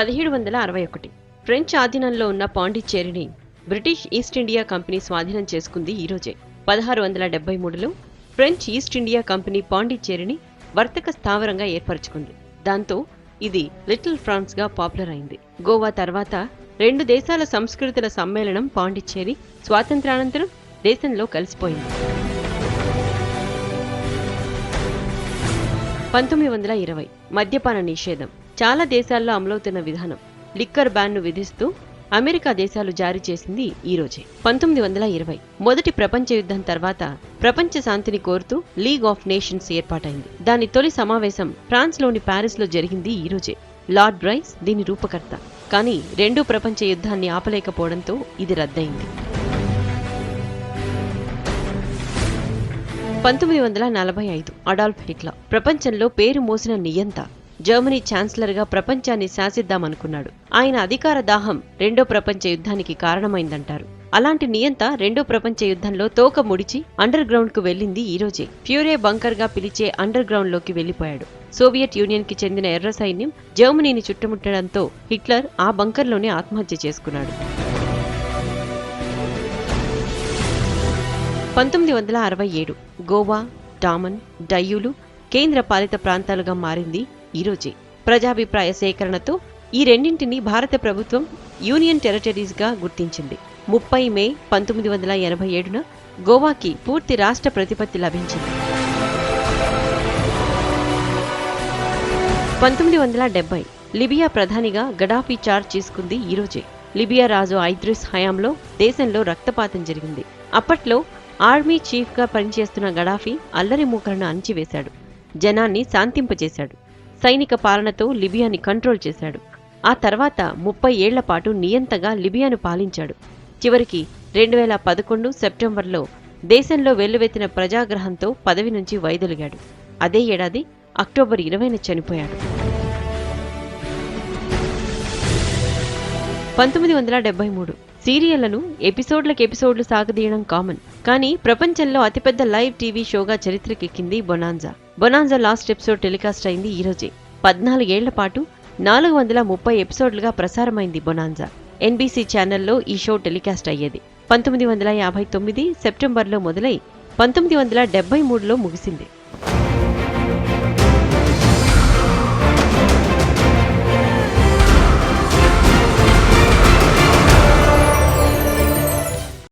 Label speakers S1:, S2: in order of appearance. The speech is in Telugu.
S1: 1761 ఫ్రెంచ్ ఆధీనంలో ఉన్న పాండిచ్చేరిని బ్రిటిష్ ఈస్ట్ ఇండియా కంపెనీ స్వాధీనం చేసుకుంది ఈరోజే. 1673లో ఫ్రెంచ్ ఈస్ట్ ఇండియా కంపెనీ పాండిచ్చేరిని వర్తక స్థావరంగా ఏర్పరచుకుంది. దాంతో ఇది లిటిల్ ఫ్రాన్స్ గా పాపులర్ అయింది. గోవా తర్వాత రెండు దేశాల సంస్కృతుల సమ్మేళనం పాండిచ్చేరి స్వాతంత్ర్యానంతరం దేశంలో కలిసిపోయింది. 1920 మద్యపాన నిషేధం చాలా దేశాల్లో అమలవుతున్న విధానం. లిక్కర్ బ్యాన్ను విధిస్తూ అమెరికా దేశాలు జారీ చేసింది ఈరోజే. 1920 మొదటి ప్రపంచ యుద్ధం తర్వాత ప్రపంచ శాంతిని కోరుతూ లీగ్ ఆఫ్ నేషన్స్ ఏర్పాటైంది. దాని తొలి సమావేశం ఫ్రాన్స్లోని ప్యారిస్లో జరిగింది ఈరోజే. లార్డ్ రైస్ దీని రూపకర్త. కానీ రెండో ప్రపంచ యుద్ధాన్ని ఆపలేకపోవడంతో ఇది రద్దయింది. 1945 అడాల్ఫ్ హిట్లర్ ప్రపంచంలో పేరు మోసిన నియంత. జర్మనీ ఛాన్సలర్గా ప్రపంచాన్ని శాసిద్దామనుకున్నాడు. ఆయన అధికార దాహం రెండో ప్రపంచ యుద్ధానికి కారణమైందంటారు. అలాంటి నియంత రెండో ప్రపంచ యుద్ధంలో తోక ముడిచి అండర్ గ్రౌండ్ కు వెళ్లింది ఈరోజే. ఫ్యూరే బంకర్ గా పిలిచే అండర్ గ్రౌండ్ లోకి వెళ్లిపోయాడు. సోవియట్ యూనియన్ కి చెందిన ఎర్ర సైన్యం జర్మనీని చుట్టుముట్టడంతో హిట్లర్ ఆ బంకర్లోనే ఆత్మహత్య చేసుకున్నాడు. 1967 గోవా, డామన్, డయ్యూలు కేంద్ర పాలిత ప్రాంతాలుగా మారింది ఈరోజే. ప్రజాభిప్రాయ సేకరణతో ఈ రెండింటినీ భారత ప్రభుత్వం యూనియన్ టెరిటరీస్ గా గుర్తించింది. 30 మే 1987న గోవాకి పూర్తి రాష్ట్ర ప్రతిపత్తి లభించింది. 1970 లిబియా ప్రధానిగా గడాఫీ చార్జ్ తీసుకుంది ఈరోజే. లిబియా రాజు ఐద్రిస్ హయాంలో దేశంలో రక్తపాతం జరిగింది. అప్పట్లో ఆర్మీ చీఫ్ గా పనిచేస్తున్న గడాఫీ అల్లరి మూకలను అణిచివేశాడు. జనాన్ని శాంతింపజేశాడు. సైనిక పాలనతో లిబియాని కంట్రోల్ చేశాడు. ఆ తర్వాత 30 ఏళ్ల పాటు నియంతగా లిబియాను పాలించాడు. చివరికి 2011 సెప్టెంబర్లో దేశంలో వెల్లువెత్తిన ప్రజాగ్రహంతో పదవి నుంచి వైదొలిగాడు. అదే ఏడాది అక్టోబర్ 20న చనిపోయాడు. 1973 సీరియళ్లను ఎపిసోడ్లు సాగదీయడం కామన్. కానీ ప్రపంచంలో అతిపెద్ద లైవ్ టీవీ షోగా చరిత్రకెక్కింది Bonanza. Bonanza last episode telecast అయింది ఈరోజే. 14 ఏళ్ల పాటు 430 ఎపిసోడ్లుగా ప్రసారమైంది బొనాన్జా. ఎన్బీసీ ఛానల్లో ఈ షో టెలికాస్ట్ అయ్యేది. 1959 సెప్టెంబర్లో మొదలై 1973లో ముగిసింది.